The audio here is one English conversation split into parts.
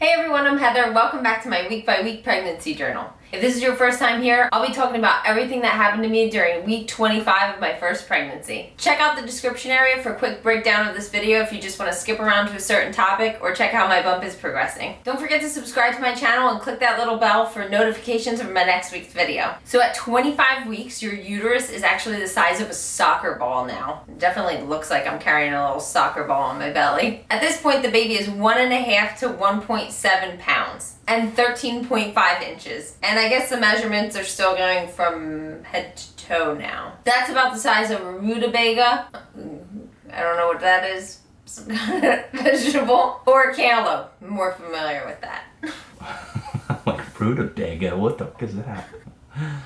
Hey everyone, I'm Heather. Welcome back to my week-by-week pregnancy journal. If this is your first time here, I'll be talking about everything that happened to me during week 25 of my first pregnancy. Check out the description area for a quick breakdown of this video if you just want to skip around to a certain topic or check how my bump is progressing. Don't forget to subscribe to my channel and click that little bell for notifications of my next week's video. So at 25 weeks, your uterus is actually the size of a soccer ball now. It definitely looks like I'm carrying a little soccer ball on my belly. At this point, the baby is 1.5 to 1.7 pounds. And 13.5 inches. And I guess the measurements are still going from head to toe now. That's about the size of a rutabaga. I don't know what that is. Some kind of vegetable. Or a cantaloupe. I'm more familiar with that. Like rutabaga, what the fuck is that?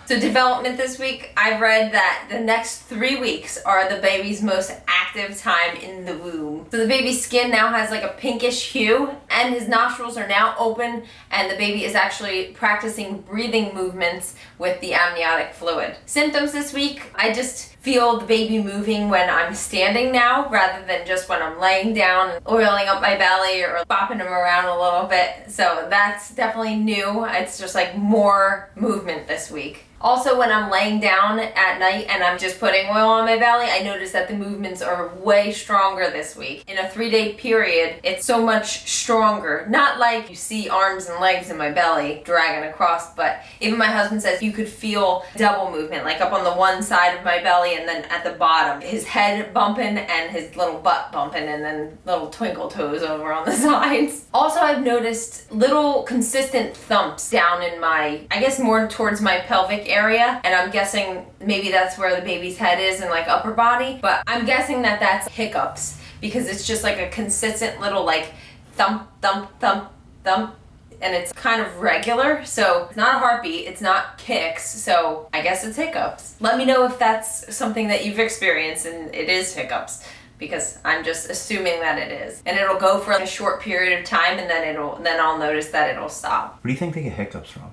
So development this week, I've read that the next 3 weeks are the baby's most active time in the womb. So the baby's skin now has like a pinkish hue and his nostrils are now open and the baby is actually practicing breathing movements with the amniotic fluid. Symptoms this week, I just feel the baby moving when I'm standing now rather than just when I'm laying down, oiling up my belly or bopping him around a little bit. So that's definitely new. It's just like more movement this week. Also, when I'm laying down at night and I'm just putting oil on my belly, I notice that the movements are way stronger this week. In a 3-day period, it's so much stronger. Not like you see arms and legs in my belly dragging across, but even my husband says you could feel double movement, like up on the one side of my belly and then at the bottom. His head bumping and his little butt bumping and then little twinkle toes over on the sides. Also, I've noticed little consistent thumps down in my, I guess more towards my pelvic area, and I'm guessing maybe that's where the baby's head is and like upper body, but I'm guessing that that's hiccups because it's just like a consistent little like thump thump thump thump, and it's kind of regular. So it's not a heartbeat, it's not kicks, so I guess it's hiccups. Let me know if that's something that you've experienced and it is hiccups, because I'm just assuming that it is. And it'll go for a short period of time and then I'll notice that it'll stop. What do you think they get hiccups from?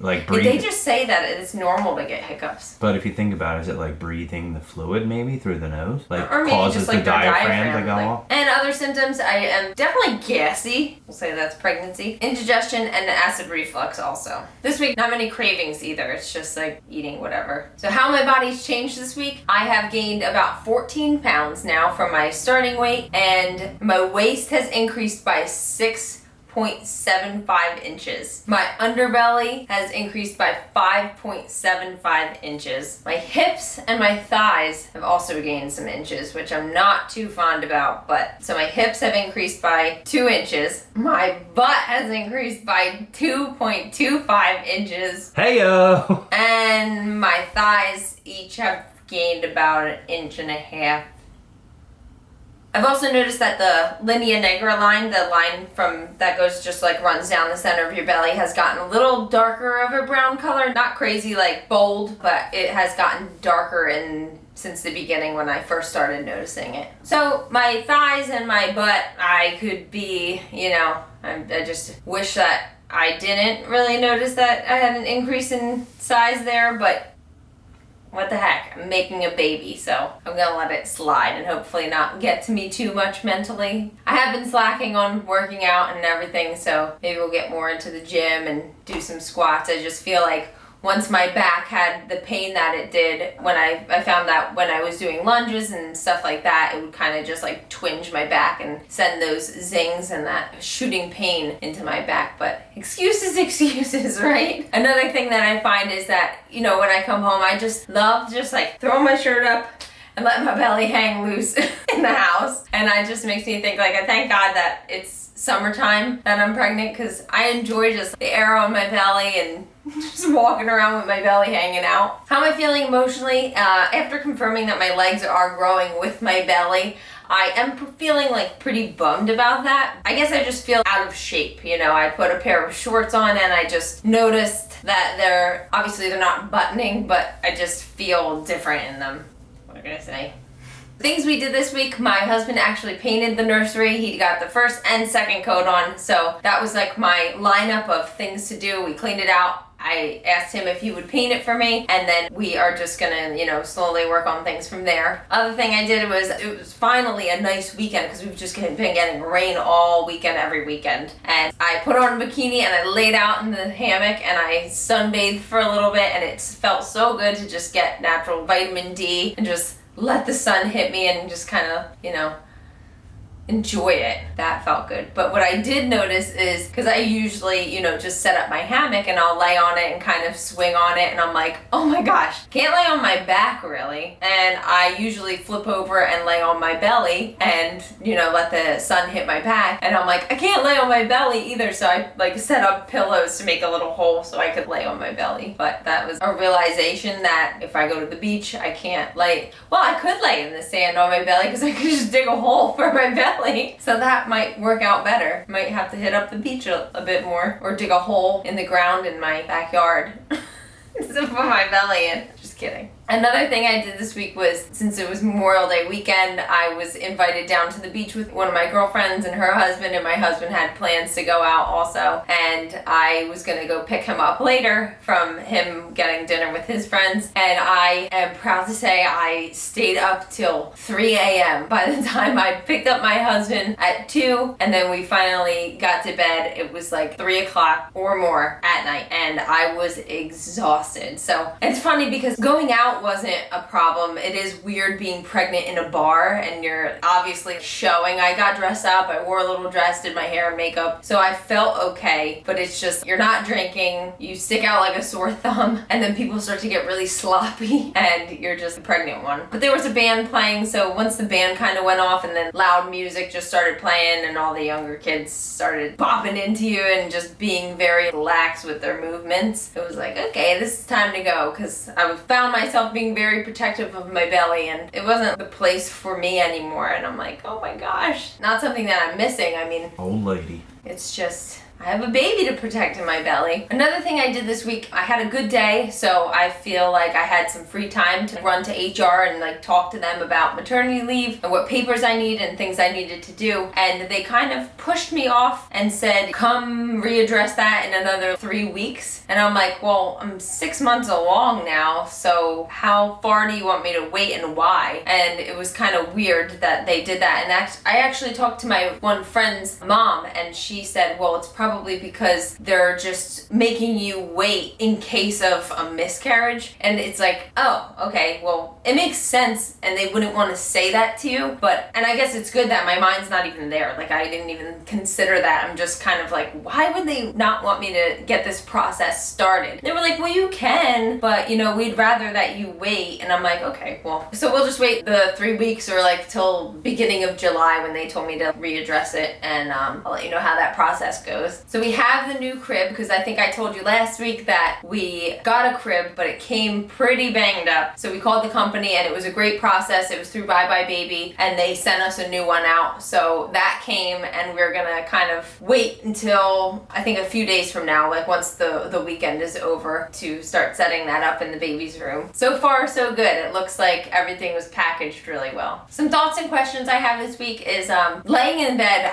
Like breathing? They just say that it's normal to get hiccups. But if you think about it, is it like breathing the fluid maybe through the nose? Like or maybe causes just like the diaphragm to go like, off? And other symptoms, I am definitely gassy. We'll say that's pregnancy. Indigestion and acid reflux also. This week, not many cravings either. It's just like eating whatever. So how my body's changed this week, I have gained about 14 pounds now from my starting weight, and my waist has increased by 6.75 inches. My underbelly has increased by 5.75 inches. My hips and my thighs have also gained some inches, which I'm not too fond about, but so my hips have increased by 2 inches. My butt has increased by 2.25 inches. Hey-o! And my thighs each have gained about 1.5 inches. I've also noticed that the linea nigra line, the line from that goes just like runs down the center of your belly, has gotten a little darker of a brown color. Not crazy like bold, but it has gotten darker since the beginning when I first started noticing it. So my thighs and my butt, I could be, I just wish that I didn't really notice that I had an increase in size there, but what the heck, I'm making a baby, so I'm gonna let it slide and hopefully not get to me too much mentally. I have been slacking on working out and everything, so maybe we'll get more into the gym and do some squats. I just feel like once my back had the pain that it did, when I found that when I was doing lunges and stuff like that, it would kind of just like twinge my back and send those zings and that shooting pain into my back. But excuses, right? Another thing that I find is that, when I come home, I just love just like throwing my shirt up and letting my belly hang loose in the house. And it just makes me think like, I thank God that it's summertime that I'm pregnant, because I enjoy just the air on my belly and just walking around with my belly hanging out. How am I feeling emotionally? After confirming that my legs are growing with my belly, I am feeling like pretty bummed about that. I guess I just feel out of shape. I put a pair of shorts on and I just noticed that they're not buttoning, but I just feel different in them. What can I say? Things we did this week, my husband actually painted the nursery. He got the first and second coat on, so that was like my lineup of things to do. We cleaned it out I asked him if he would paint it for me, and then we are just gonna, slowly work on things from there. Other thing I did was, it was finally a nice weekend because we've just been getting rain all weekend, every weekend. And I put on a bikini and I laid out in the hammock and I sunbathed for a little bit, and it felt so good to just get natural vitamin D and just let the sun hit me and just kind of, enjoy it. That felt good. But what I did notice is, because I usually, just set up my hammock and I'll lay on it and kind of swing on it, and I'm like, oh my gosh, can't lay on my back really. And I usually flip over and lay on my belly and, let the sun hit my back. And I'm like, I can't lay on my belly either. So I set up pillows to make a little hole so I could lay on my belly. But that was a realization that if I go to the beach, I can't lay, well, I could lay in the sand on my belly because I could just dig a hole for my belly. So that might work out better. Might have to hit up the beach a bit more, or dig a hole in the ground in my backyard to put my belly in. Just kidding. Another thing I did this week was, since it was Memorial Day weekend, I was invited down to the beach with one of my girlfriends and her husband, and my husband had plans to go out also, and I was gonna go pick him up later from him getting dinner with his friends, and I am proud to say I stayed up till 3 a.m. By the time I picked up my husband at 2, and then we finally got to bed, it was like 3 o'clock or more at night, and I was exhausted. So it's funny because going out wasn't a problem. It is weird being pregnant in a bar and you're obviously showing. I got dressed up, I wore a little dress, did my hair and makeup, so I felt okay, but it's just, you're not drinking, you stick out like a sore thumb, and then people start to get really sloppy and you're just a pregnant one. But there was a band playing, so once the band kind of went off and then loud music just started playing and all the younger kids started bopping into you and just being very lax with their movements, it was like, okay, this is time to go, because I found myself being very protective of my belly, and it wasn't the place for me anymore, and I'm like, oh my gosh, not something that I'm missing. I mean, old lady. It's just, I have a baby to protect in my belly. Another thing I did this week, I had a good day, so I feel like I had some free time to run to HR and talk to them about maternity leave and what papers I need and things I needed to do. And they kind of pushed me off and said, come readdress that in another 3 weeks. And I'm like, well, I'm 6 months along now, so how far do you want me to wait and why? And it was kind of weird that they did that. And I actually talked to my one friend's mom, and she said, well, it's probably because they're just making you wait in case of a miscarriage. And it's like, oh, okay, well, it makes sense, and they wouldn't want to say that to you, and I guess it's good that my mind's not even there. I didn't even consider that. I'm just kind of like, why would they not want me to get this process started? They were like, well, you can, but we'd rather that you wait. And I'm like, okay, well, so we'll just wait the 3 weeks or till beginning of July when they told me to readdress it, and I'll let you know how that process goes. So we have the new crib, because I think I told you last week that we got a crib, but it came pretty banged up. So we called the company, and it was a great process. It was through Bye Bye Baby, and they sent us a new one out. So that came, and we're gonna kind of wait until I think a few days from now, once the weekend is over, to start setting that up in the baby's room. So far, so good. It looks like everything was packaged really well. Some thoughts and questions I have this week is laying in bed,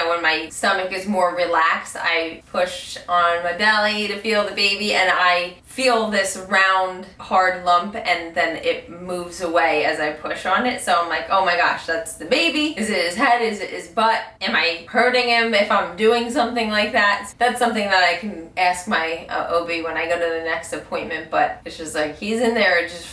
when my stomach is more relaxed, I push on my belly to feel the baby, and I feel this round, hard lump, and then it moves away as I push on it. So I'm like, oh my gosh, that's the baby. Is it his head? Is it his butt? Am I hurting him if I'm doing something like that? That's something that I can ask my OB when I go to the next appointment, but it's just like, he's in there just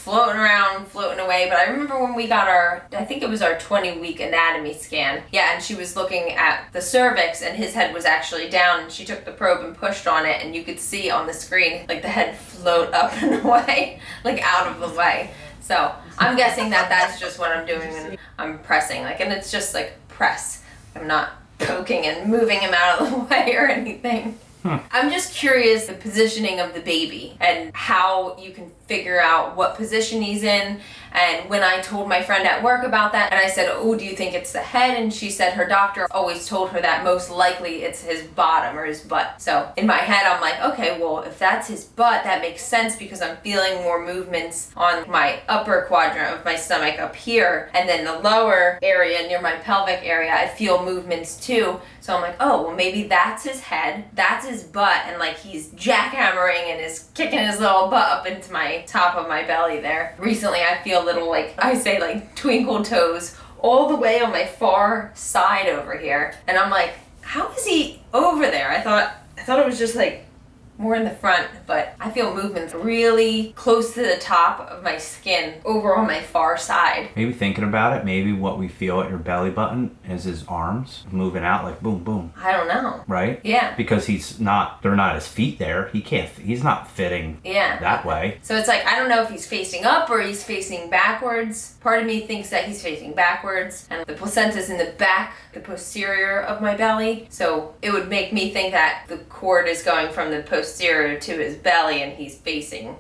floating around, floating away. But I remember when we got I think it was our 20-week anatomy scan. Yeah, and she was looking at the cervix, and his head was actually down, and she took the probe and pushed on it, and you could see on the screen, the head float up and away, out of the way. So I'm guessing that that's just what I'm doing when I'm pressing, and it's just press. I'm not poking and moving him out of the way or anything. I'm just curious the positioning of the baby and how you can figure out what position he's in. And when I told my friend at work about that, and I said, oh, do you think it's the head? And she said her doctor always told her that most likely it's his bottom or his butt. So in my head, I'm like, okay, well, if that's his butt, that makes sense because I'm feeling more movements on my upper quadrant of my stomach up here. And then the lower area near my pelvic area, I feel movements too. So I'm like, oh, well, maybe that's his head, that's his butt, and like he's jackhammering and is kicking his little butt up into my top of my belly there. Recently, I feel little, like, I say, like, twinkle toes all the way on my far side over here. And I'm like, how is he over there? I thought it was just, like, more in the front, but I feel movements really close to the top of my skin over on my far side. Maybe thinking about it, maybe what we feel at your belly button is his arms moving out like boom, boom. I don't know. Right? Yeah. Because they're not his feet there. He's not fitting that way. So it's like, I don't know if he's facing up or he's facing backwards. Part of me thinks that he's facing backwards, and the placenta's in the back, the posterior of my belly. So it would make me think that the cord is going from the posterior to his belly and he's facing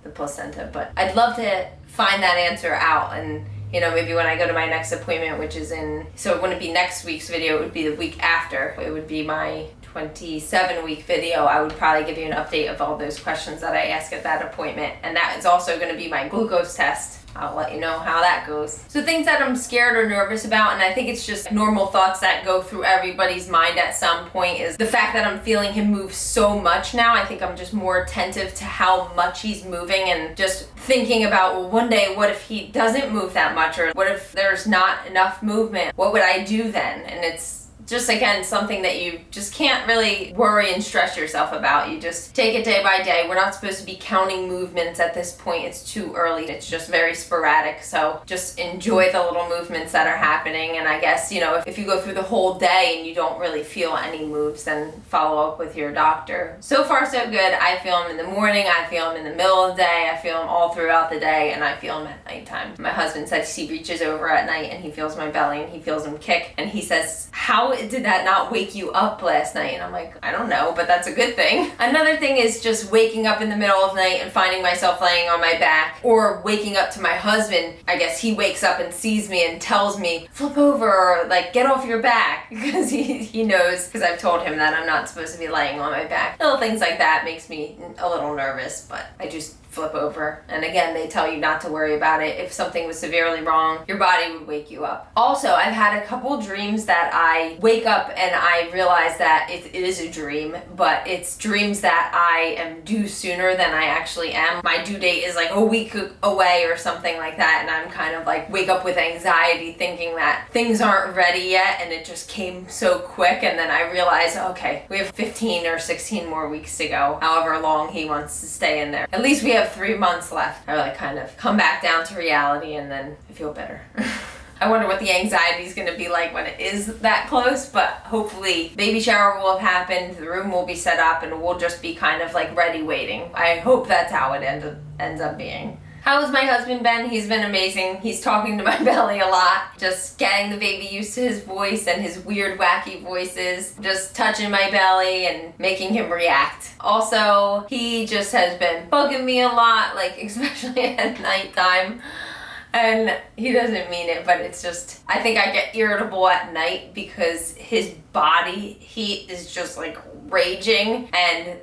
the placenta. But I'd love to find that answer out, and maybe when I go to my next appointment, which is so it wouldn't be next week's video, it would be the week after. It would be my 27-week video. I would probably give you an update of all those questions that I ask at that appointment, and that is also going to be my glucose test. I'll let you know how that goes. So things that I'm scared or nervous about, and I think it's just normal thoughts that go through everybody's mind at some point, is the fact that I'm feeling him move so much now. I think I'm just more attentive to how much he's moving, and just thinking about, well, one day, what if he doesn't move that much? Or what if there's not enough movement? What would I do then? And it's just, again, something that you just can't really worry and stress yourself about. You just take it day by day. We're not supposed to be counting movements at this point. It's too early. It's just very sporadic. So just enjoy the little movements that are happening. And I guess, if you go through the whole day and you don't really feel any moves, then follow up with your doctor. So far, so good. I feel him in the morning. I feel him in the middle of the day. I feel him all throughout the day. And I feel him at nighttime. My husband says he reaches over at night and he feels my belly and he feels him kick. And he says, how did that not wake you up last night? And I'm like, I don't know, but that's a good thing. Another thing is just waking up in the middle of the night and finding myself laying on my back, or waking up to my husband. I guess he wakes up and sees me and tells me, flip over, or like, get off your back, because he knows, because I've told him that I'm not supposed to be laying on my back. Little things like that makes me a little nervous, but I just flip over. And again, they tell you not to worry about it. If something was severely wrong, your body would wake you up. Also, I've had a couple dreams that I wake up and I realize that it is a dream, but it's dreams that I am due sooner than I actually am. My due date is like a week away or something like that, and I'm kind of like wake up with anxiety thinking that things aren't ready yet, and it just came so quick. And then I realize, okay, we have 15 or 16 more weeks to go, however long he wants to stay in there. At least we have 3 months left. I like kind of come back down to reality, and then I feel better. I wonder what the anxiety is going to be like when it is that close, but hopefully baby shower will have happened, the room will be set up, and we'll just be kind of like ready waiting. I hope that's how it ends up being. How has my husband been? He's been amazing. He's talking to my belly a lot, just getting the baby used to his voice and his weird, wacky voices, just touching my belly and making him react. Also, he just has been bugging me a lot, like especially at nighttime. And he doesn't mean it, but it's just, I think I get irritable at night because his body heat is just like raging, and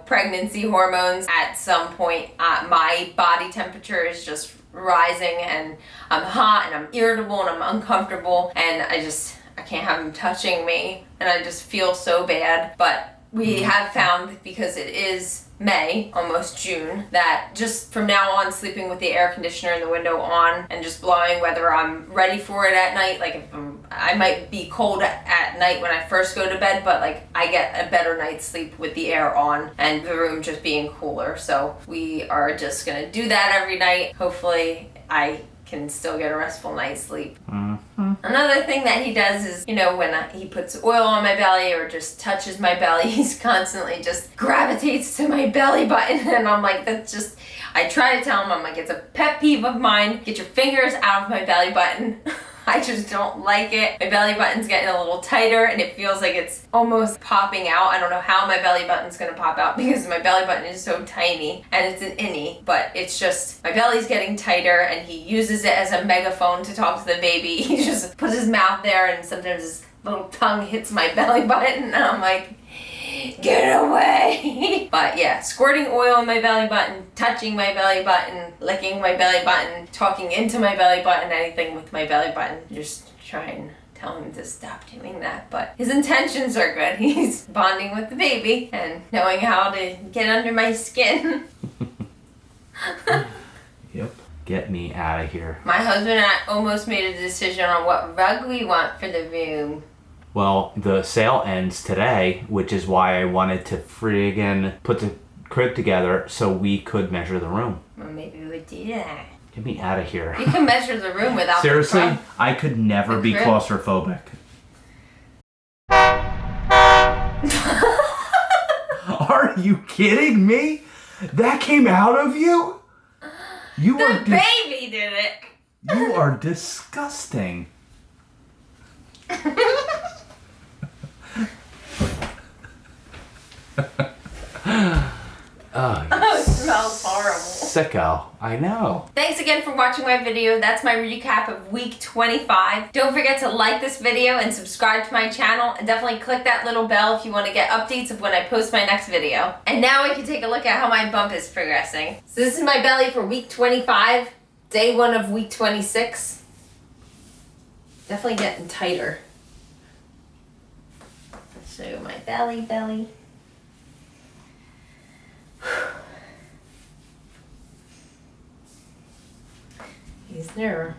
pregnancy hormones at some point, my body temperature is just rising, and I'm hot and I'm irritable and I'm uncomfortable, and I can't have him touching me, and I just feel so bad. But we have found, because it is May, almost June, that just from now on, sleeping with the air conditioner in the window on and just blowing, whether I'm ready for it at night, like if I might be cold at night when I first go to bed, but like I get a better night's sleep with the air on and the room just being cooler. So we are just gonna do that every night. Hopefully I can still get a restful night's sleep. Another thing that he does is, when he puts oil on my belly or just touches my belly, he's constantly just gravitates to my belly button, and I'm like, I try to tell him, I'm like, it's a pet peeve of mine, get your fingers out of my belly button. I just don't like it. My belly button's getting a little tighter and it feels like it's almost popping out. I don't know how my belly button's gonna pop out because my belly button is so tiny and it's an innie, but it's just, my belly's getting tighter and he uses it as a megaphone to talk to the baby. He just puts his mouth there and sometimes his little tongue hits my belly button and I'm like, get away. But yeah, squirting oil in my belly button, touching my belly button, licking my belly button, talking into my belly button, anything with my belly button. Just try and tell him to stop doing that. But his intentions are good. He's bonding with the baby and knowing how to get under my skin. Yep. Get me out of here. My husband and I almost made a decision on what rug we want for the room. Well, the sale ends today, which is why I wanted to friggin' put the crib together so we could measure the room. Well, maybe we would do that. Get me out of here. You can measure the room without Seriously, the I could never be crib? claustrophobic. Are you kidding me? That came out of you? You The are baby did it. you are disgusting. Oh, It smells horrible. sicko. I know. Thanks again for watching my video. That's my recap of week 25. Don't forget to like this video and subscribe to my channel, and definitely click that little bell if you want to get updates of when I post my next video. And now we can take a look at how my bump is progressing. So this is my belly for week 25, day 1 of week 26. Definitely getting tighter. Let's show you my belly. He's there.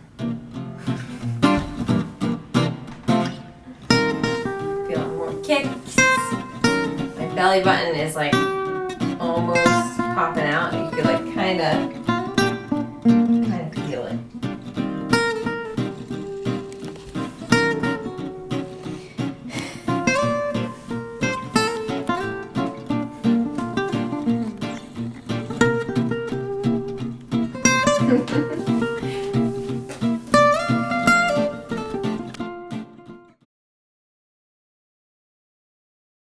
Feeling more kicks. My belly button is like almost popping out. You could like kind of feel it.